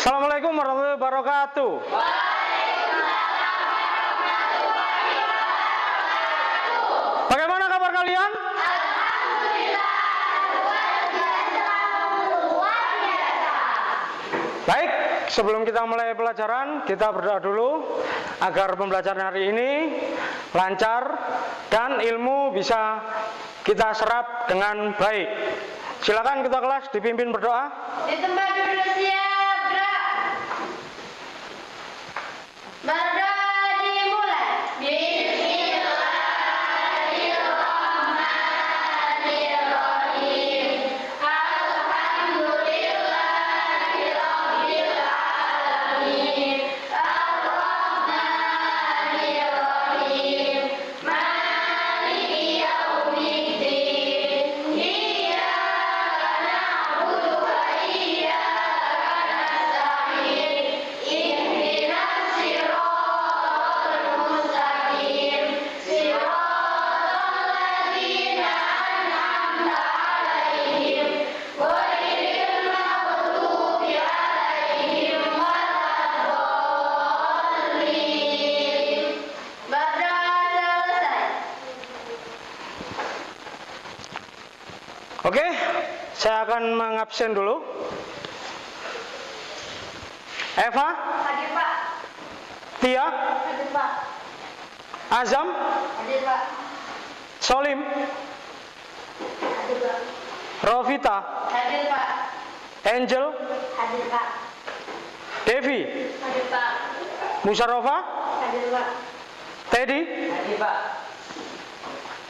Assalamualaikum warahmatullahi wabarakatuh. Bagaimana kabar kalian? Baik, sebelum kita mulai pelajaran, kita berdoa dulu agar pembelajaran hari ini lancar dan ilmu bisa kita serap dengan baik. Silakan kita kelas dipimpin berdoa. Di tempat duduk siap, gerak. Berdoa dimulai. Bismillahirrahmanirrahim. Alhamdulillahirabbil alamin. Arrahmanirrahim. Maliki yaumiddin. Iyyaka na'budu wa iyyaka nasta'in. Ihdinas siratal mustaqim. Siratal ladzina an'amta 'alaihim ghairil maghdubi 'alaihim waladdallin. Berdoa selesai. Oke, saya akan mengabsen dulu. Eva, Hadir Pak. Tia, Hadir Pak. Azam, Hadir Pak. Solim, Hadir Pak. Rovita, Hadir Pak. Angel, Hadir Pak. Devi, Hadir Pak. Musyarofa, Hadir Pak. Teddy, Hadir Pak.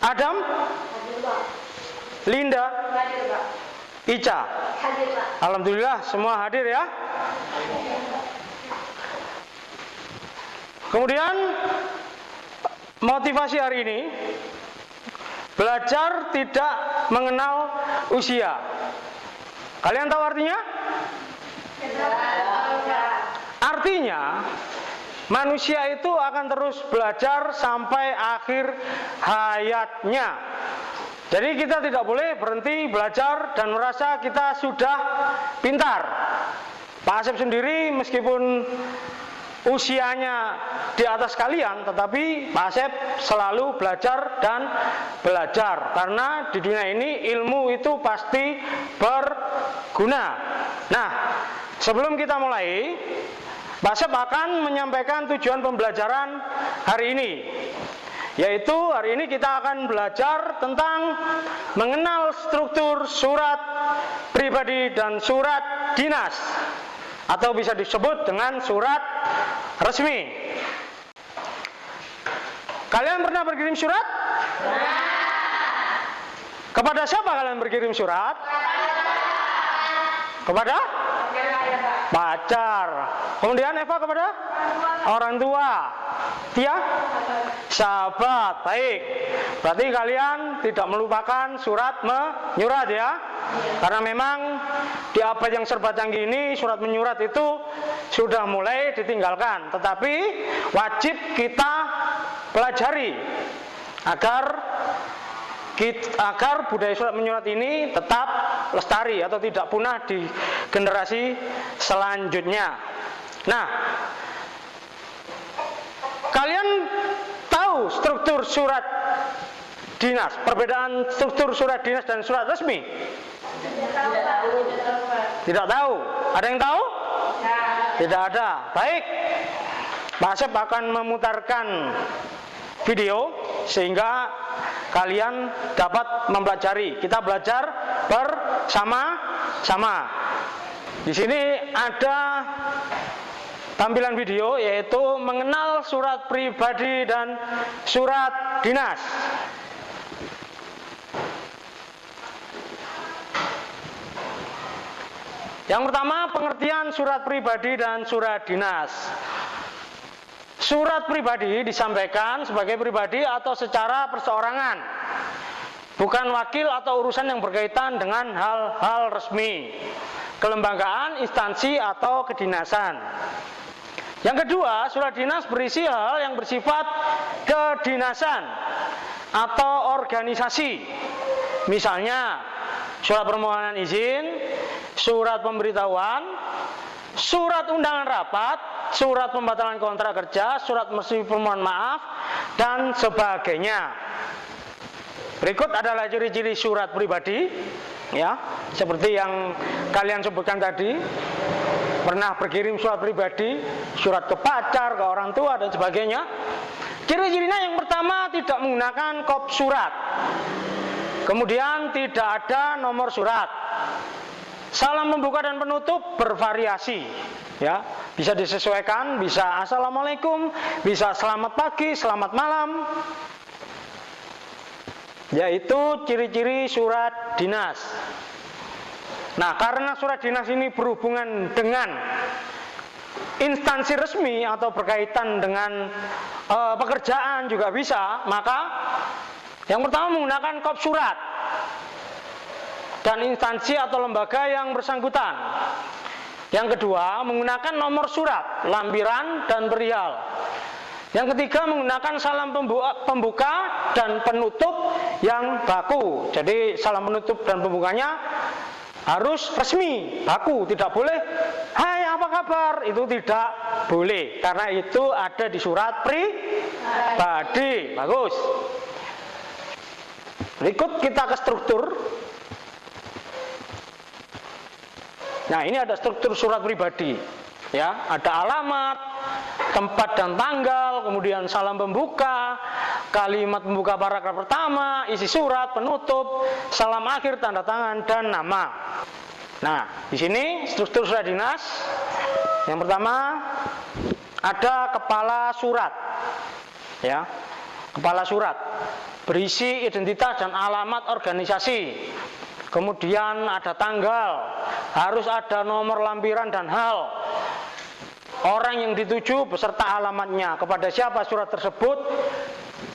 Adam, Hadir Pak. Linda, Hadir Pak. Ica. Hadir Pak. Alhamdulillah semua hadir ya. Kemudian motivasi hari ini, belajar tidak mengenal usia. Kalian tahu artinya? Artinya manusia itu akan terus belajar sampai akhir hayatnya. Jadi kita tidak boleh berhenti belajar dan merasa kita sudah pintar. Pak Asep sendiri meskipun usianya di atas kalian, tetapi Pak Asep selalu belajar dan belajar. Karena di dunia ini ilmu itu pasti berguna. Nah, sebelum kita mulai, Pak Asep akan menyampaikan tujuan pembelajaran hari ini. Yaitu hari ini kita akan belajar tentang mengenal struktur surat pribadi dan surat dinas, atau bisa disebut dengan surat resmi. Kalian pernah berkirim surat? Kepada siapa kalian berkirim surat? Kepada pacar. Kemudian Eva kepada orang tua. Tia? Sahabat. Baik. Berarti kalian tidak melupakan surat menyurat ya. Karena memang di abad yang serba canggih ini surat menyurat itu sudah mulai ditinggalkan. Tetapi wajib kita pelajari agar budaya surat menyurat ini tetap lestari atau tidak punah di generasi selanjutnya. Nah, kalian tahu struktur surat dinas, perbedaan struktur surat dinas dan surat resmi? Tidak tahu. Ada yang tahu? Tidak ada. Baik, Pak Asep akan memutarkan video sehingga kalian dapat mempelajari. Kita belajar bersama-sama. Di sini ada tampilan video yaitu mengenal surat pribadi dan surat dinas. Yang pertama, pengertian surat pribadi dan surat dinas. Surat pribadi disampaikan sebagai pribadi atau secara perseorangan, bukan wakil atau urusan yang berkaitan dengan hal-hal resmi, kelembagaan, instansi, atau kedinasan. Yang kedua, surat dinas berisi hal yang bersifat kedinasan atau organisasi. Misalnya, surat permohonan izin, surat pemberitahuan, surat undangan rapat, surat pembatalan kontrak kerja, surat resmi permohonan maaf, dan sebagainya. Berikut adalah ciri-ciri surat pribadi, ya, seperti yang kalian sebutkan tadi. Pernah berkirim surat pribadi, surat ke pacar, ke orang tua, dan sebagainya. Ciri-cirinya yang pertama, tidak menggunakan kop surat. Kemudian tidak ada nomor surat. Salam pembuka dan penutup bervariasi, ya, bisa disesuaikan, bisa assalamualaikum, bisa selamat pagi, selamat malam. Yaitu ciri-ciri surat dinas. Nah, karena surat dinas ini berhubungan dengan instansi resmi atau berkaitan dengan pekerjaan juga bisa, maka yang pertama menggunakan kop surat dan instansi atau lembaga yang bersangkutan. Yang kedua menggunakan nomor surat, lampiran, dan perihal. Yang ketiga menggunakan salam pembuka dan penutup yang baku. Jadi salam penutup dan pembukanya harus resmi, baku, tidak boleh hai apa kabar, itu tidak boleh karena itu ada di surat pribadi. Bagus. Berikut kita ke struktur. Nah, ini ada struktur surat pribadi, ya, ada alamat, tempat dan tanggal, kemudian salam pembuka, kalimat pembuka paragraf pertama, isi surat, penutup, salam akhir, tanda tangan, dan nama. Nah, di sini struktur surat dinas. Yang pertama ada kepala surat, ya, kepala surat berisi identitas dan alamat organisasi. Kemudian ada tanggal, harus ada nomor lampiran dan hal. Orang yang dituju beserta alamatnya, kepada siapa surat tersebut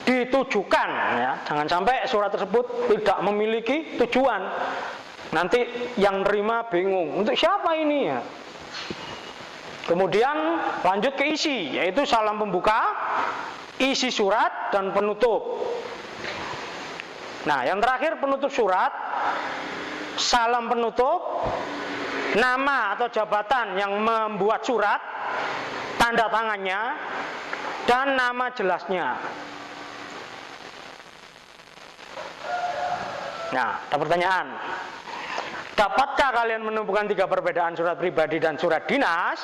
ditujukan, ya. Jangan sampai surat tersebut tidak memiliki tujuan. Nanti yang terima bingung, untuk siapa ini, ya. Kemudian lanjut ke isi, yaitu salam pembuka, isi surat, dan penutup. Nah, yang terakhir penutup surat, salam penutup, nama atau jabatan yang membuat surat, tanda tangannya, dan nama jelasnya. Nah, ada pertanyaan. Dapatkah kalian menemukan 3 perbedaan surat pribadi dan surat dinas?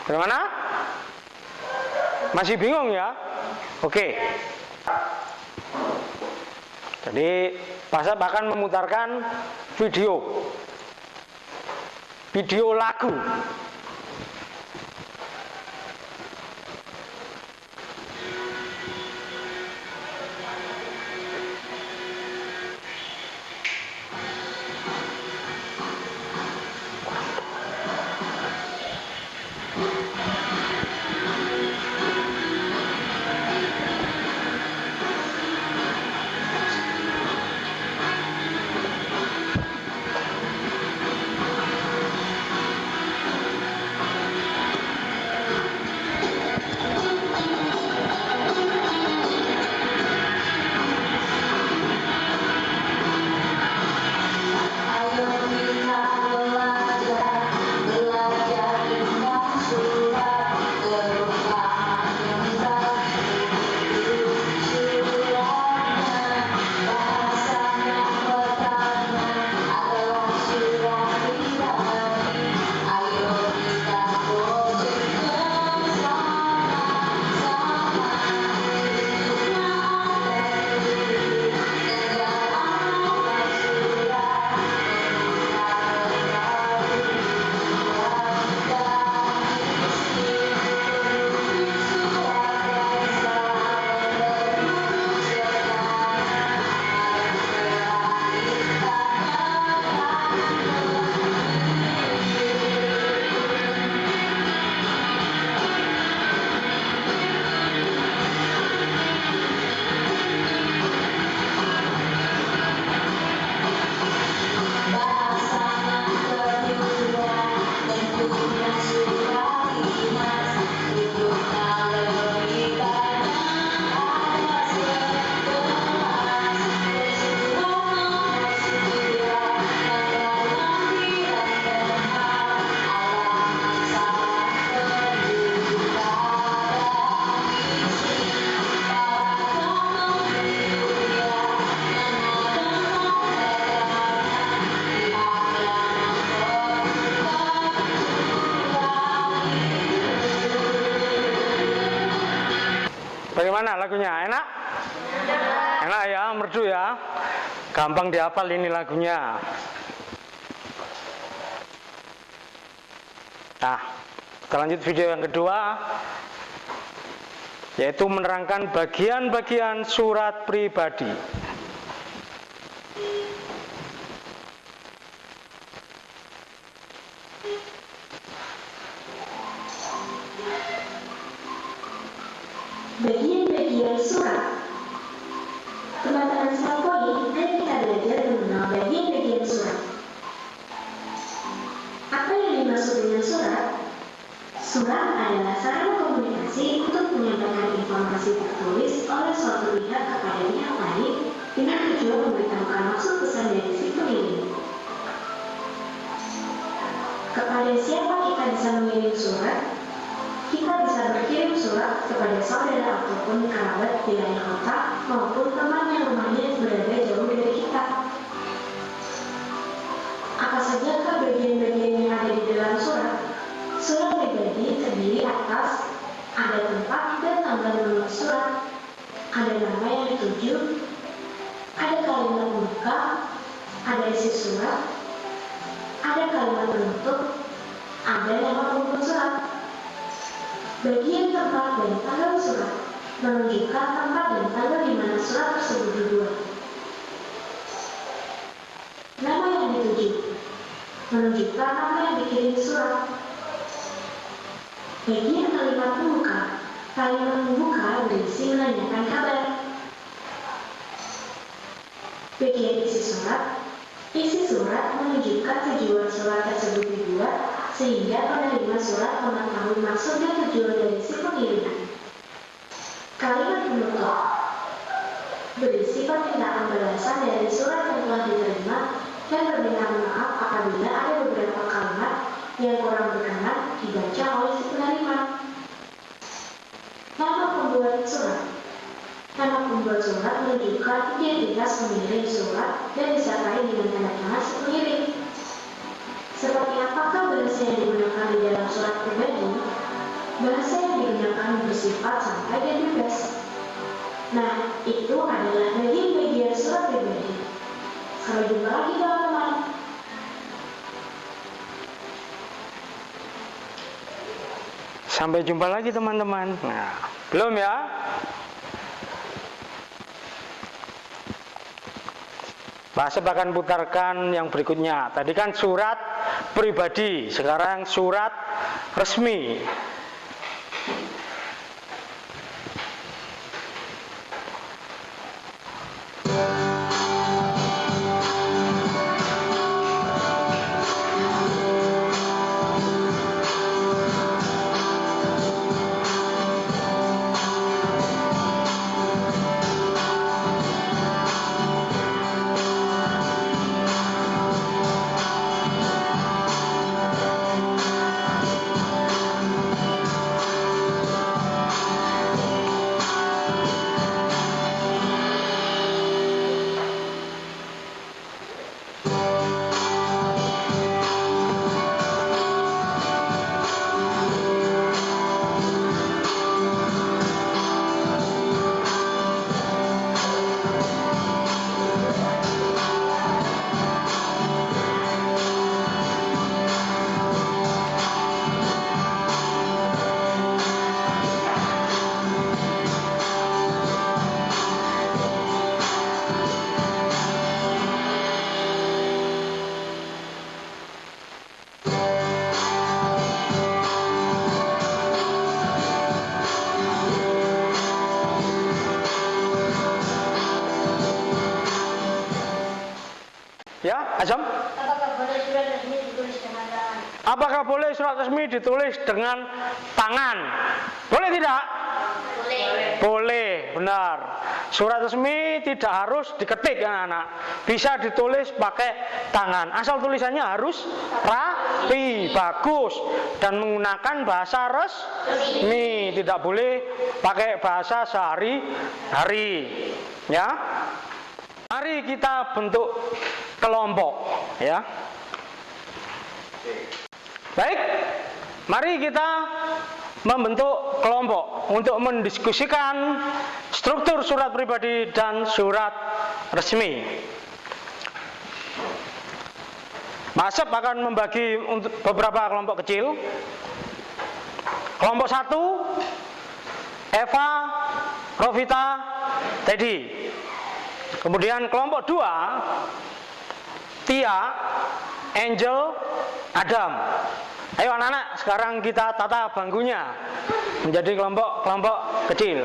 Bagaimana? Masih bingung, ya? Oke. Jadi, Pasap akan memutarkan video lagu. Gimana lagunya? Enak? Enak ya, merdu ya. Gampang dihafal ini lagunya. Nah, kita lanjut video yang kedua, yaitu menerangkan bagian-bagian surat pribadi. Bagian-bagian surat. Teman-teman sekalian, mari kita belajar mengenal bagian-bagian surat. Apa yang dimaksud dengan surat? Surat adalah sarana komunikasi untuk menyampaikan informasi tertulis oleh suatu pihak kepada pihak lain dengan tujuan memberitahukan maksud pesan dari si pengirim. Kepada siapa kita bisa mengirim surat? Kita bisa berkirim surat kepada saudara ataupun kerabat di lain kota maupun teman yang rumahnya berada jauh dari kita. Apa sajakah bagian-bagian yang ada di dalam surat? Surat pribadi terdiri atas ada tempat dan tanggal menulis surat, ada nama yang dituju, ada kalimat pembuka, ada isi surat, ada kalimat penutup, ada nama pengumpulan surat. Bagian tempat dan tanggal surat menunjukkan tempat dan tanggal di mana surat tersebut dibuat. Nama yang dituju menunjukkan nama yang dikirim surat. Bagian kalimat pembuka berisi menanyakan kabar. Bagian isi surat menunjukkan tujuan surat tersebut dibuat sehingga penerima surat mengetahui maksud dan tujuan dari si pengirim. Kalimat penutup berisi permintaan balasan dari surat yang telah diterima dan permintaan maaf apabila ada beberapa kalimat yang kurang berkenan dibaca oleh si penerima. Nama pembuat surat. Nama pembuat surat menunjukkan identitas pengirim surat dan disertai dengan tanda tangan si pengirim. Seperti apakah bahasa yang digunakan di dalam surat pribadi? Bahasa yang digunakan bersifat santai dan bebas. Nah, itu adalah bagian-bagian surat pribadi. Sampai jumpa lagi teman-teman. Sampai jumpa lagi teman-teman. Nah, belum ya? Bahasa akan putarkan yang berikutnya. Tadi kan surat pribadi, sekarang surat resmi. Ya, Azam? Apakah boleh surat resmi ditulis dengan tangan? Apakah boleh surat resmi ditulis dengan tangan? Boleh tidak? Boleh. Boleh, benar. Surat resmi tidak harus diketik ya anak. Bisa ditulis pakai tangan. Asal tulisannya harus rapi, bagus dan menggunakan bahasa resmi. Tidak boleh pakai bahasa sehari-hari. Ya. Mari kita bentuk kelompok, ya. Baik. Mari kita membentuk kelompok untuk mendiskusikan struktur surat pribadi dan surat resmi. Pak Asep akan membagi untuk beberapa kelompok kecil. Kelompok 1, Eva, Rovita, Teddy. Kemudian kelompok 2, Tia, Angel, Adam. Ayo anak-anak, sekarang kita tata bangkunya menjadi kelompok kecil.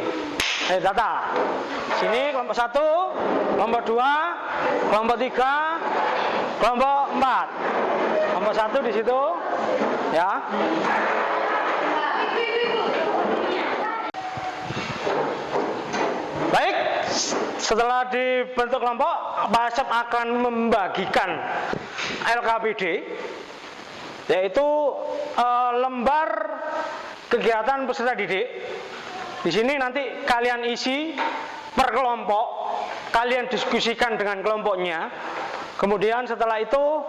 Ayo tata. Sini kelompok 1, kelompok 2, kelompok 3, kelompok 4. Kelompok 1 di situ, ya. Baik, setelah dibentuk kelompok, Pak Asep akan membagikan LKPD, yaitu lembar kegiatan peserta didik. Di sini nanti kalian isi per kelompok, kalian diskusikan dengan kelompoknya. Kemudian setelah itu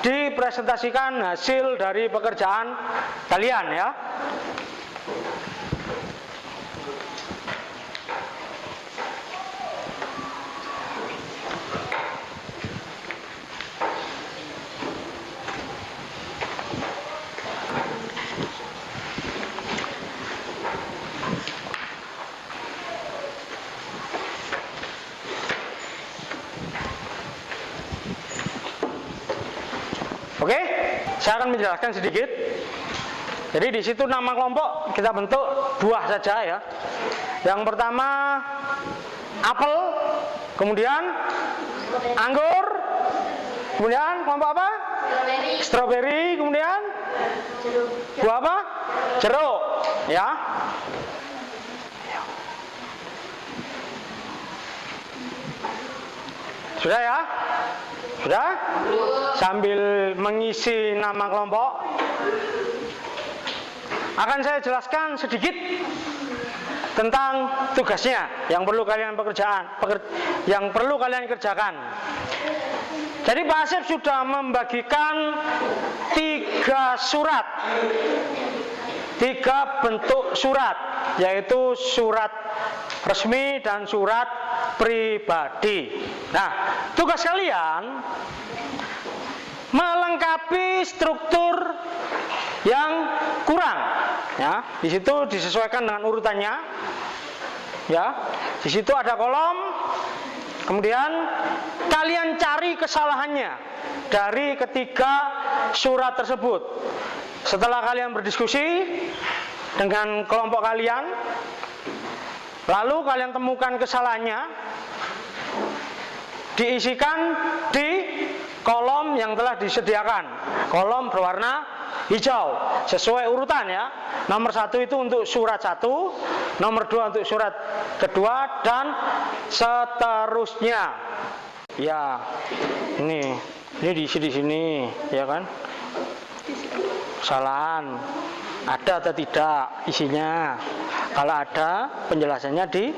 dipresentasikan hasil dari pekerjaan kalian, ya. Oke, saya akan menjelaskan sedikit. Jadi di situ nama kelompok kita bentuk buah saja, ya. Yang pertama apel, kemudian anggur, kemudian kelompok apa? Strawberry, kemudian buah apa? Jeruk, ya. Sudah, ya? Sudah? Sambil mengisi nama kelompok, akan saya jelaskan sedikit tentang tugasnya yang perlu kalian kerjakan. Jadi Pak Asep sudah membagikan 3 surat, 3 bentuk surat, yaitu surat resmi dan surat pribadi. Nah, tugas kalian melengkapi struktur yang kurang, ya. Di situ disesuaikan dengan urutannya, ya. Di situ ada kolom, kemudian kalian cari kesalahannya dari ketiga surat tersebut. Setelah kalian berdiskusi dengan kelompok kalian, lalu kalian temukan kesalahannya, diisikan di kolom yang telah disediakan. Kolom berwarna hijau sesuai urutan, ya. Nomor 1 itu untuk surat 1, nomor 2 untuk surat kedua, dan seterusnya. Ya, ini diisi di sini, ya kan? Kesalahan ada atau tidak isinya? Kalau ada, penjelasannya di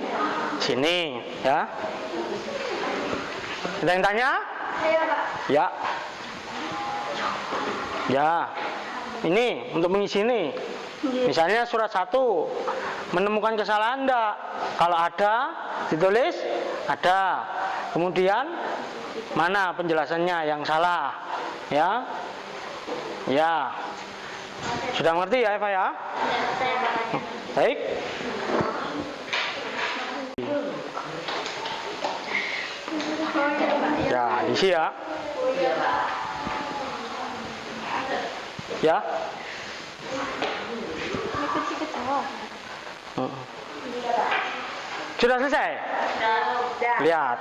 sini, ya. Ada yang tanya? Ya. Ya. Ini untuk mengisi ini. Misalnya surat 1, menemukan kesalahan enggak? Kalau ada, ditulis ada. Kemudian mana penjelasannya yang salah? Ya. Ya. Sudah mengerti, ya, Eva, ya? Baik. Ya, isi, ya. Ya. Sudah selesai? Lihat.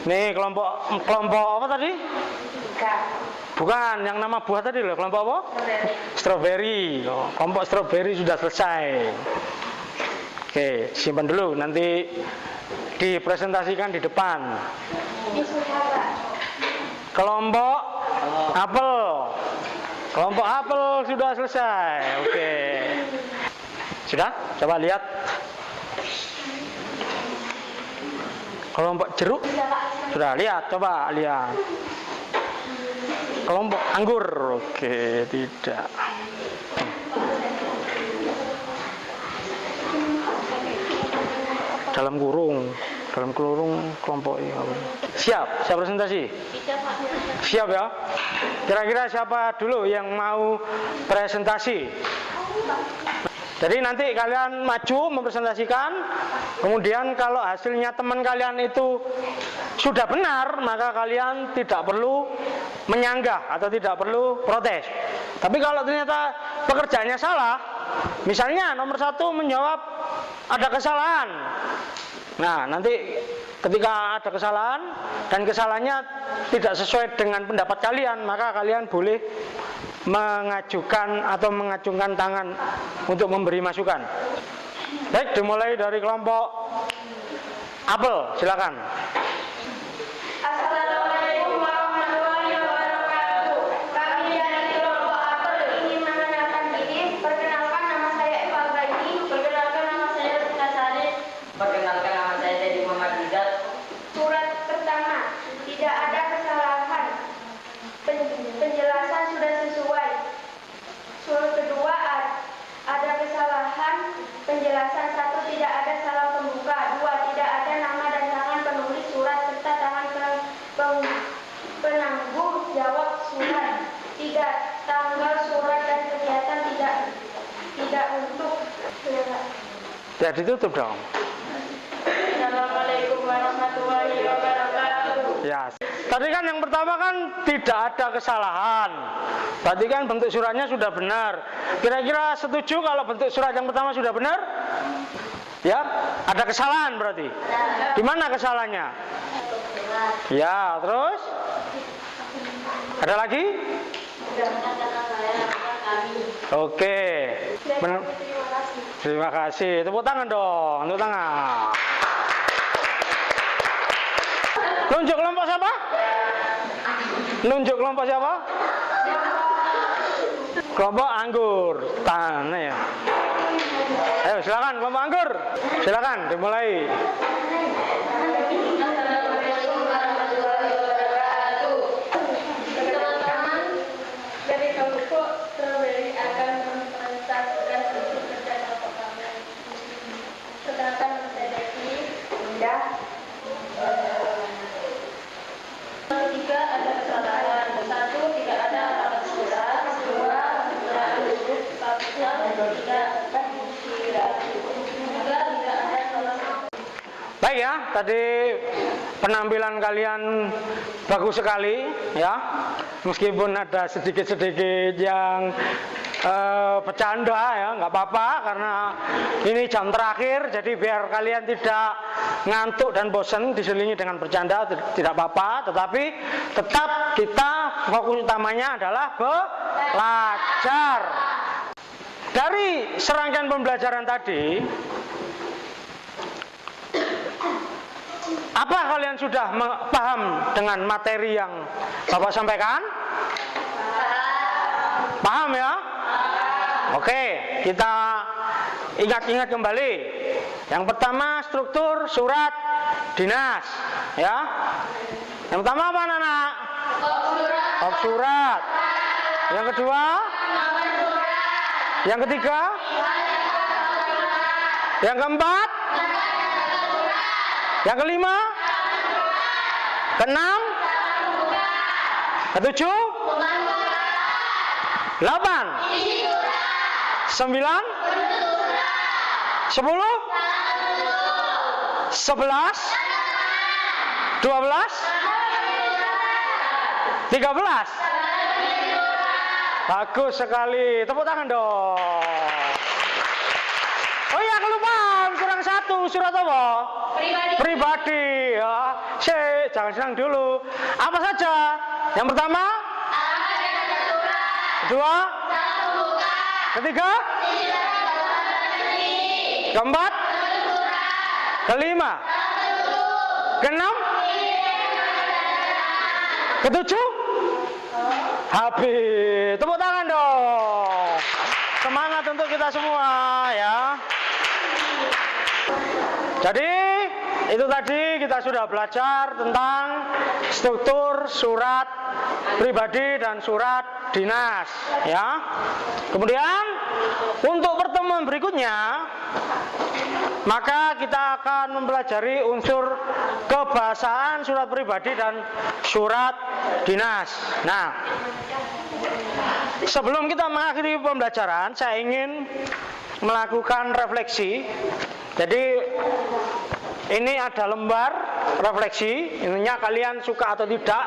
Nih kelompok apa tadi? Bukan, yang nama buah tadi loh. Kelompok apa? Strawberry. Oh, kelompok strawberry sudah selesai. Oke, simpan dulu. Nanti dipresentasikan di depan. Kelompok apel. Kelompok apel sudah selesai. Oke. Sudah? Coba lihat. Kelompok jeruk sudah lihat, coba lihat. Kelompok anggur, oke, tidak. dalam kurung kelompok ini. Siap presentasi? Siap ya. Kira-kira siapa dulu yang mau presentasi? Jadi nanti kalian maju mempresentasikan, kemudian kalau hasilnya teman kalian itu sudah benar, maka kalian tidak perlu menyanggah atau tidak perlu protes. Tapi kalau ternyata pekerjaannya salah, misalnya nomor 1 menjawab ada kesalahan. Nah, nanti ketika ada kesalahan dan kesalahannya tidak sesuai dengan pendapat kalian, maka kalian boleh mengajukan atau mengacungkan tangan untuk memberi masukan. Baik, dimulai dari kelompok apel, silakan. Assalamualaikum warahmatullahi wabarakatuh. Kami dari kelompok apel ingin mengenalkan diri. Perkenalkan, nama saya Eva Baiki. Perkenalkan, nama saya Rita Sari. Perkenalkan, nama saya Teddy Muhammad Rizal. Surat pertama, tidak ada kesalahan. Penjelasan sudah sesuai. Surat kedua, ada kesalahan. Penjelasan 1, tidak ada salam pembuka. 2, tidak ada nama dan tangan penulis surat serta tangan penanggung jawab surat. 3, tanggal surat dan kegiatan tidak untuk. Ya, ditutup dong. Assalamualaikum warahmatullahi wabarakatuh. Ya, tadi kan yang pertama kan tidak ada kesalahan. Berarti kan bentuk suratnya sudah benar. Kira-kira setuju kalau bentuk surat yang pertama sudah benar? Ya, ada kesalahan berarti. Di mana kesalahannya? Ya, terus? Ada lagi? Oke. Terima kasih. Tepuk tangan dong. Tepuk tangan. Nunjuk kelompok siapa? Nunjuk kelompok siapa? Kelompok anggur. Tangan ya. Ayo silakan kelompok anggur. Silakan dimulai. Assalamualaikum warahmatullahi wabarakatuh. Teman-teman dari kelompok strawberry akan mempresentasikan hasil kerja kelompok kami. Sedangkan saya Desi, Bunda. 3, ada kesalahan. 1, tidak ada alamat surat. 2, tidak huruf kapital. 3, tidak ada salah. Baik ya, tadi penampilan kalian bagus sekali ya. Meskipun ada sedikit-sedikit yang bercanda ya, nggak apa-apa karena ini jam terakhir, jadi biar kalian tidak ngantuk dan bosan diselingi dengan bercanda tidak apa-apa, tetapi tetap kita fokus utamanya adalah belajar. Dari serangkaian pembelajaran tadi, apa kalian sudah paham dengan materi yang Bapak sampaikan? Paham ya? Oke, kita ingat-ingat kembali. Yang pertama struktur surat dinas, ya. Yang pertama apa, anak-anak? Bab surat. Yang kedua? Yang ketiga? Yang keempat? Yang kelima? Keenam? Ketujuh? 8? 9? 10? 11? 12? 13? Bagus sekali. Tepuk tangan dong. Oh iya, kelupaan. Kurang satu. Surat apa? Pribadi. Ya. Jangan senang dulu. Apa saja? Yang pertama? Kedua? Ketiga? Keempat? Kelima? Keenam? Ketujuh? Habis. Tepuk tangan dong. Semangat untuk kita semua ya. Jadi itu tadi kita sudah belajar tentang struktur surat pribadi dan surat dinas ya. Kemudian untuk pertemuan berikutnya, maka kita akan mempelajari unsur kebahasaan surat pribadi dan surat dinas. Nah, sebelum kita mengakhiri pembelajaran, saya ingin melakukan refleksi. Jadi ini ada lembar refleksi. Intinya kalian suka atau tidak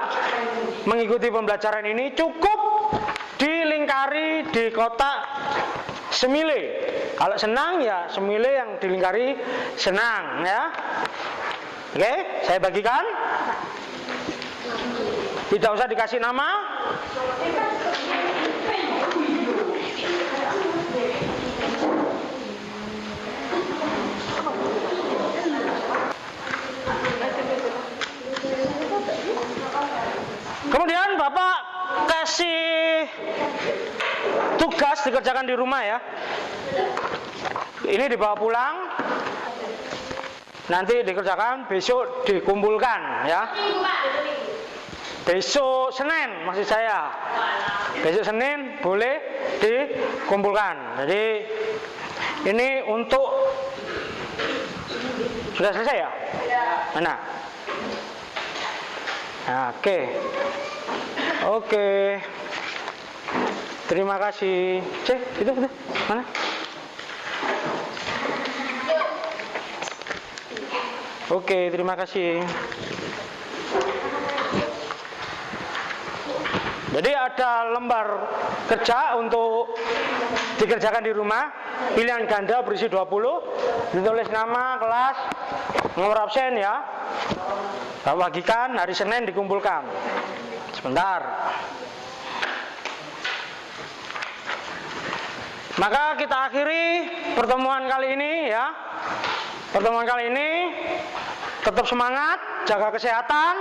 mengikuti pembelajaran ini, cukup dilingkari di kotak semile. Kalau senang ya semile yang dilingkari senang ya. Oke, saya bagikan. Tidak usah dikasih nama. Kemudian Bapak kasih tugas dikerjakan di rumah ya. Ini dibawa pulang, nanti dikerjakan, besok dikumpulkan ya. Besok Senin maksud saya. Besok Senin boleh dikumpulkan. Jadi ini untuk sudah selesai ya? Mana? Oke. Terima kasih. Itu mana? Oke, terima kasih. Jadi ada lembar kerja untuk dikerjakan di rumah, pilihan ganda berisi 20, ditulis nama, kelas, nomor absen ya. Bagikan, hari Senin dikumpulkan. Sebentar. Maka kita akhiri pertemuan kali ini ya. Pertemuan kali ini tetap semangat, jaga kesehatan,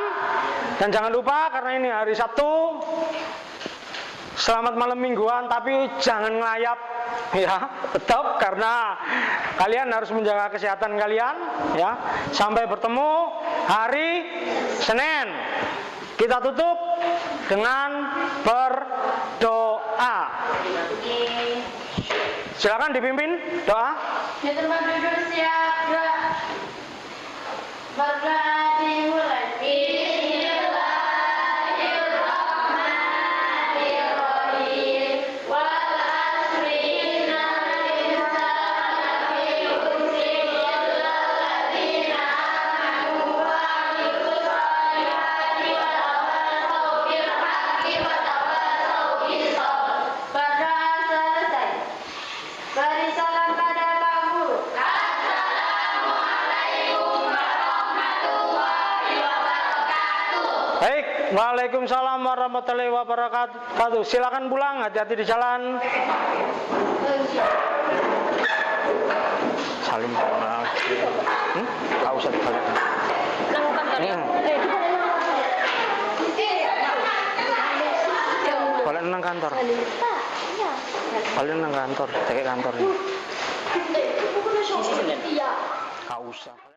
dan jangan lupa karena ini hari Sabtu, selamat malam mingguan, tapi jangan ngelayap ya, tetap karena kalian harus menjaga kesehatan kalian ya. Sampai bertemu hari Senin. Kita tutup dengan berdoa. Silakan dipimpin doa. Di tempat duduk siap gerak. Berdoa dimulai. Baik, waalaikumsalam warahmatullahi wabarakatuh. Silakan pulang, hati-hati di jalan. Salim lagi. Kau usah dibalik. Balik nang kantor. Balik nang kantor, cek kantor. Kau usah.